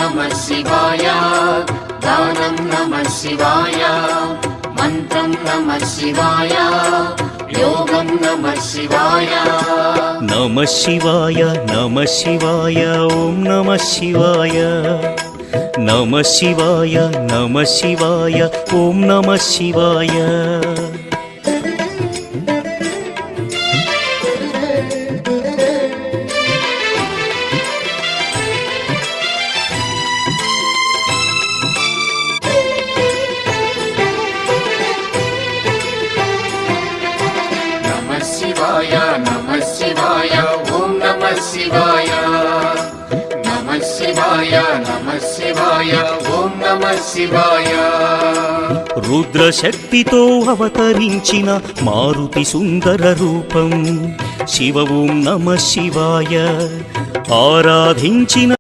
नमः शिवाय दानं नमः शिवाय मन्त्रं नमः शिवाय योगं नमः शिवाय नमः शिवाय नमः शिवाय ॐ नमः शिवाय नमः शिवाय नमः शिवाय ॐ नमः शिवाय शिवाय नमः शिवाय ॐ नमः शिवाय नमः शिवाय नमः शिवाय ॐ नमः शिवाय रुद्रशक्तितो अवतरिंचिन मारुति सुंदर रूपं शिव ॐ नमः शिवाय आराधिंचिन